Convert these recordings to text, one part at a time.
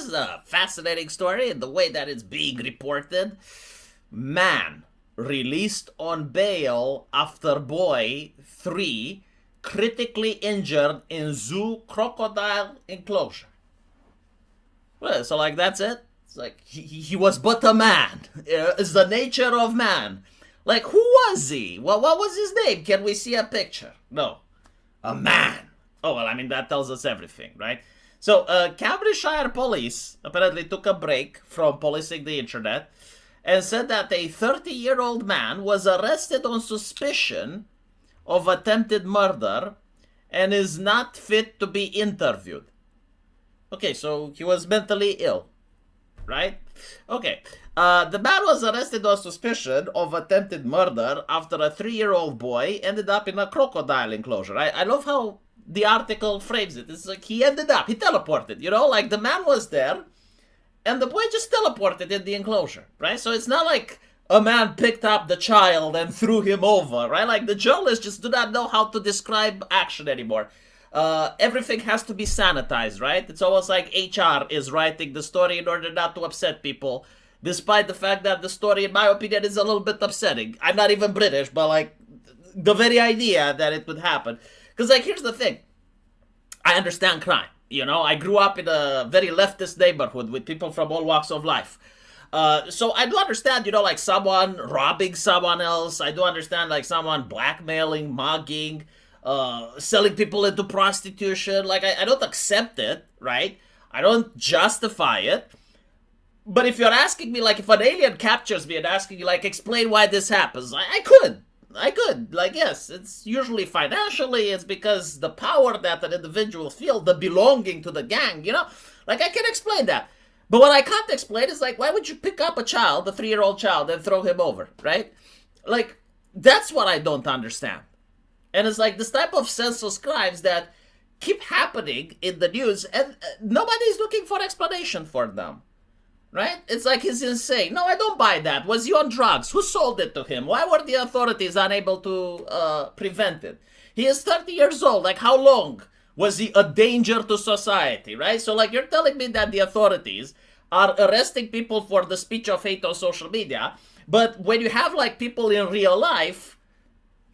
this is a fascinating story in the way that it's being reported. Man released on bail after boy 3 critically injured in zoo crocodile enclosure. Well, so like that's it. It's like he was but a man. It's the nature of man. Like, who was he? What was his name? Can we see a picture? No. A man. Oh, well, I mean, that tells us everything, right? So, Cambridgeshire police apparently took a break from policing the internet and said that a 30-year-old man was arrested on suspicion of attempted murder and is not fit to be interviewed. Okay, so he was mentally ill, right? Okay. The man was arrested on suspicion of attempted murder after a 3-year-old boy ended up in a crocodile enclosure. I love how the article frames it. It's like he teleported, like the man was there and the boy just teleported in the enclosure, right? So it's not like a man picked up the child and threw him over, right? Like the journalists just do not know how to describe action anymore. Everything has to be sanitized, right? It's almost like HR is writing the story in order not to upset people, despite the fact that the story, in my opinion, is a little bit upsetting. I'm not even British, but like the very idea that it would happen. Because like, here's the thing. I understand crime. I grew up in a very leftist neighborhood with people from all walks of life. So I do understand, like someone robbing someone else. I do understand like someone blackmailing, mugging, selling people into prostitution. Like, I don't accept it, right? I don't justify it. But if you're asking me, like, if an alien captures me and asking you, like, explain why this happens, I could. Like, yes, it's usually financially, it's because the power that an individual feels, the belonging to the gang, Like, I can explain that. But what I can't explain is, like, why would you pick up a child, a 3-year-old child, and throw him over, right? Like, that's what I don't understand. And it's like this type of senseless crimes that keep happening in the news, and nobody's looking for explanation for them. Right? It's like he's insane. No, I don't buy that. Was he on drugs? Who sold it to him? Why were the authorities unable to prevent it? He is 30 years old. Like, how long was he a danger to society, right? So, like, you're telling me that the authorities are arresting people for the speech of hate on social media, but when you have, like, people in real life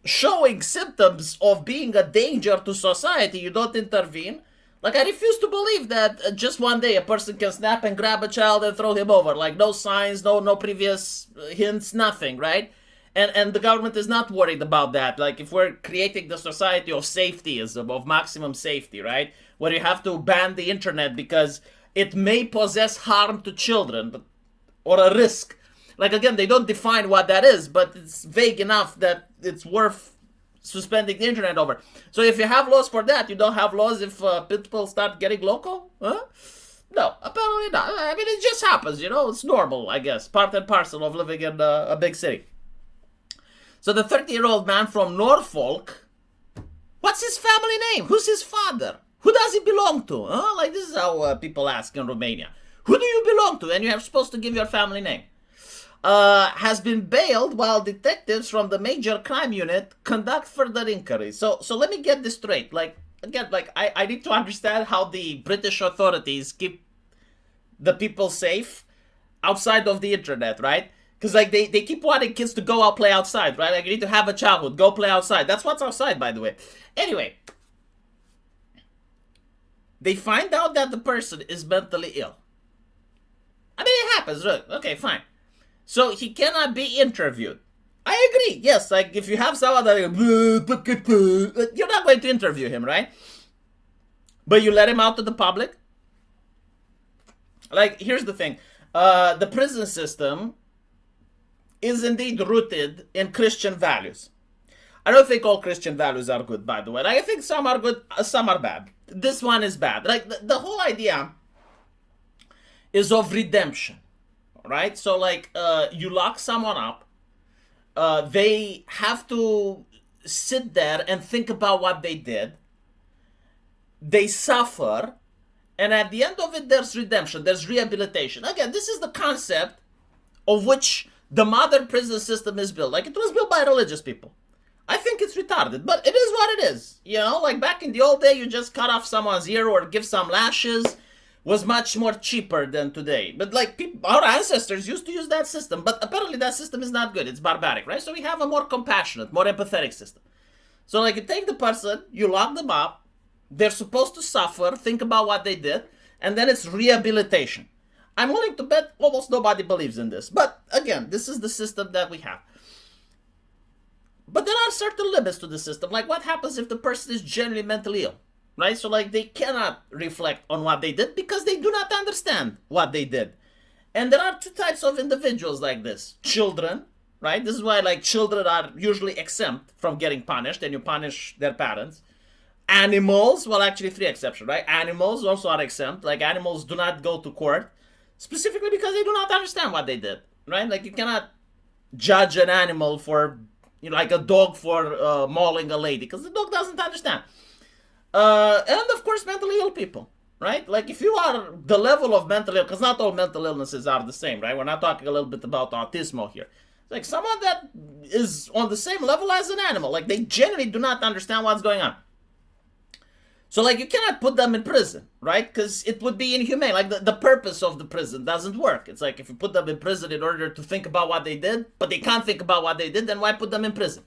showing symptoms of being a danger to society, you don't intervene? Like, I refuse to believe that just one day a person can snap and grab a child and throw him over. Like, no signs, no previous hints, nothing, right? And the government is not worried about that. Like, if we're creating the society of safetyism, of maximum safety, right? Where you have to ban the internet because it may possess harm to children, or a risk. Like, again, they don't define what that is, but it's vague enough that it's worth suspending the internet over. So if you have laws for that, you don't have laws if people start getting local? Huh? No, apparently not. I mean, it just happens, It's normal, I guess. Part and parcel of living in a big city. So the 30-year-old man from Norfolk, what's his family name? Who's his father? Who does he belong to? Huh? Like, this is how people ask in Romania. Who do you belong to? And you're supposed to give your family name. Has been bailed while detectives from the major crime unit conduct further inquiries. So let me get this straight. Like, again, like, I need to understand how the British authorities keep the people safe outside of the internet, right? Because, like, they keep wanting kids to go out, play outside, right? Like, you need to have a childhood, go play outside. That's what's outside, by the way. Anyway, they find out that the person is mentally ill. I mean, it happens, right? Okay, fine. So he cannot be interviewed. I agree. Yes, like if you have someone that you're not going to interview him, right? But you let him out to the public. Like, here's the thing. The prison system is indeed rooted in Christian values. I don't think all Christian values are good, by the way. Like, I think some are good, some are bad. This one is bad. Like, the whole idea is of redemption. Right? So, like, you lock someone up, they have to sit there and think about what they did, they suffer, and at the end of it, there's redemption, there's rehabilitation. Again, this is the concept of which the modern prison system is built. Like, it was built by religious people. I think it's retarded, but it is what it is. Like, back in the old day, you just cut off someone's ear or give some lashes. was much more cheaper than today. But like our ancestors used to use that system, but apparently that system is not good. It's barbaric, right? So we have a more compassionate, more empathetic system. So like you take the person, you lock them up, they're supposed to suffer, think about what they did, and then it's rehabilitation. I'm willing to bet almost nobody believes in this. But again, this is the system that we have. But there are certain limits to the system. Like what happens if the person is generally mentally ill? Right? So like they cannot reflect on what they did because they do not understand what they did. And there are two types of individuals like this. Children, right? This is why like children are usually exempt from getting punished and you punish their parents. Animals, well actually three exceptions, right? Animals also are exempt. Like animals do not go to court specifically because they do not understand what they did, right? Like you cannot judge an animal for, like a dog for mauling a lady because the dog doesn't understand. And of course, mentally ill people, right? Like if you are the level of mental illness, because not all mental illnesses are the same, right? We're not talking a little bit about autism here. It's like someone that is on the same level as an animal, like they generally do not understand what's going on. So like you cannot put them in prison, right? Because it would be inhumane. Like the purpose of the prison doesn't work. It's like if you put them in prison in order to think about what they did, but they can't think about what they did, then why put them in prison?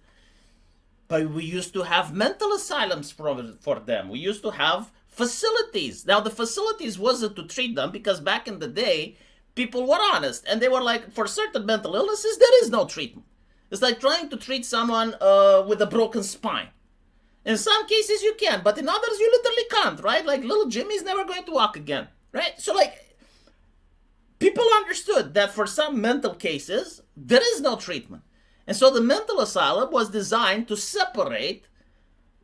But we used to have mental asylums for them. We used to have facilities. Now, the facilities wasn't to treat them because back in the day, people were honest. And they were like, for certain mental illnesses, there is no treatment. It's like trying to treat someone with a broken spine. In some cases, you can, but in others, you literally can't, right? Like little Jimmy's never going to walk again, right? So like, people understood that for some mental cases, there is no treatment. And so the mental asylum was designed to separate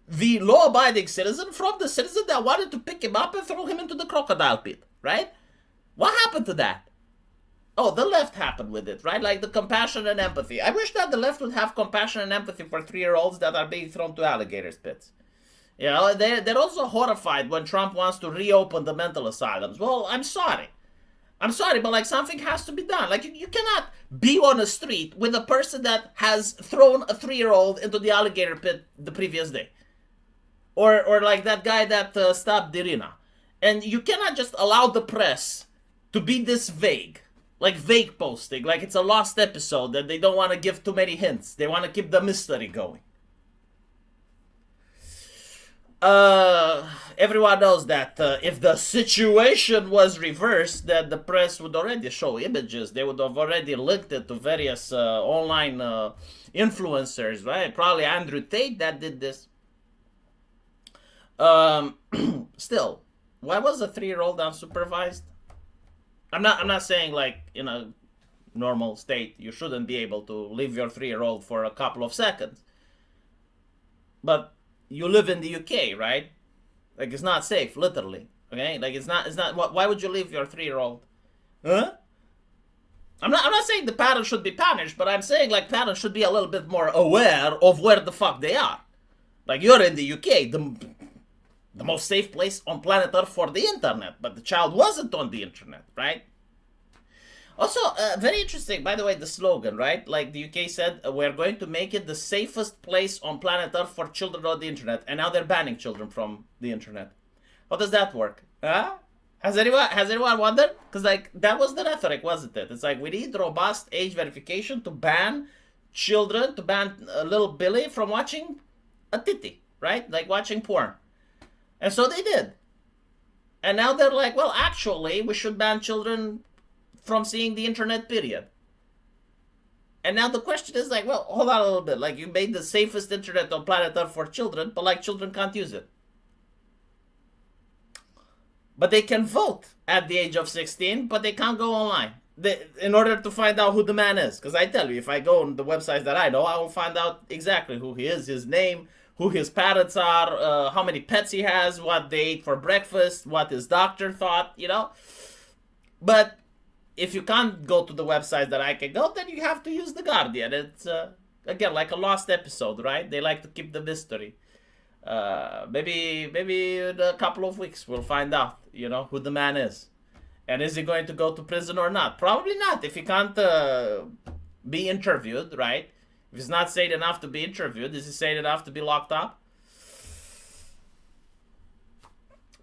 the law-abiding citizen from the citizen that wanted to pick him up and throw him into the crocodile pit, right? What happened to that? Oh, the left happened with it, right? Like the compassion and empathy. I wish that the left would have compassion and empathy for 3-year-olds that are being thrown to alligator pits. You know, they're also horrified when Trump wants to reopen the mental asylums. Well, I'm sorry, but like something has to be done. Like you cannot be on a street with a person that has thrown a 3-year-old into the alligator pit the previous day. Or like that guy that stabbed Irina. And you cannot just allow the press to be this vague. Like vague posting, like it's a lost episode that they don't want to give too many hints. They want to keep the mystery going. Everyone knows that if the situation was reversed, that the press would already show images. They would have already linked it to various online influencers, right? Probably Andrew Tate that did this. Still, why was a 3-year-old unsupervised? I'm not saying like in a normal state you shouldn't be able to leave your 3-year-old for a couple of seconds. But you live in the UK, right? Like it's not safe, literally. Okay? Like it's not why would you leave your 3-year-old? Huh? I'm not saying the parents should be punished, but I'm saying like parents should be a little bit more aware of where the fuck they are. Like you're in the UK, the most safe place on planet Earth for the internet, but the child wasn't on the internet, right? Also, very interesting, by the way, the slogan, right? Like the UK said, we're going to make it the safest place on planet Earth for children on the internet, and now they're banning children from the internet. How does that work? Huh? Has anyone wondered? Because like that was the rhetoric, wasn't it? It's like we need robust age verification to ban children, to ban little Billy from watching a titty, right? Like watching porn. And so they did. And now they're like, well, actually, we should ban children from seeing the internet, period. And now the question is like, well, hold on a little bit. Like, you made the safest internet on planet Earth for children, but like children can't use it. But they can vote at the age of 16, but they can't go online. In order to find out who the man is. Because I tell you, if I go on the websites that I know, I will find out exactly who he is, his name, who his parents are, how many pets he has, what they ate for breakfast, what his doctor thought, you know. But if you can't go to the website that I can go, then you have to use The Guardian. It's, again, like a lost episode, right? They like to keep the mystery. Maybe in a couple of weeks we'll find out, you know, who the man is. And is he going to go to prison or not? Probably not, if he can't be interviewed, right? If he's not sane enough to be interviewed, is he sane enough to be locked up?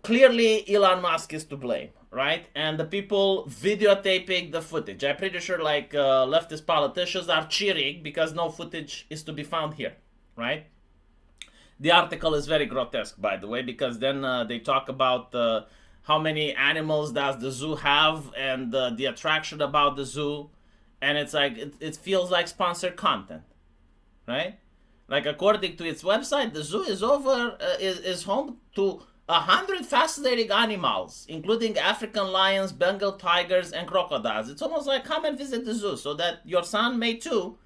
Clearly, Elon Musk is to blame, right? And the people videotaping the footage. I'm pretty sure like leftist politicians are cheering because no footage is to be found here, right? The article is very grotesque, by the way, because then they talk about how many animals does the zoo have and the attraction about the zoo, and it's like it feels like sponsored content, right? Like according to its website, the zoo is home to 100 fascinating animals, including African lions, Bengal tigers, and crocodiles. It's almost like come and visit the zoo so that your son may too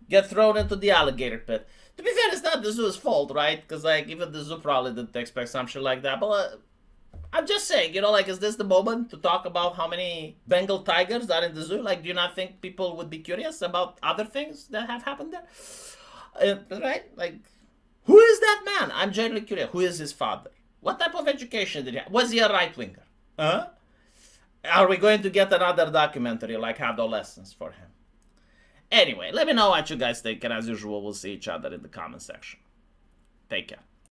get thrown into the alligator pit. To be fair, it's not the zoo's fault, right? Because like even the zoo probably didn't expect some shit like that. But I'm just saying, like, is this the moment to talk about how many Bengal tigers are in the zoo? Like, do you not think people would be curious about other things that have happened there? Right? Like, who is that man? I'm genuinely curious. Who is his father? What type of education did he have? Was he a right winger? Huh? Are we going to get another documentary like Adolescence for him? Anyway, let me know what you guys think, and as usual, we'll see each other in the comment section. Take care.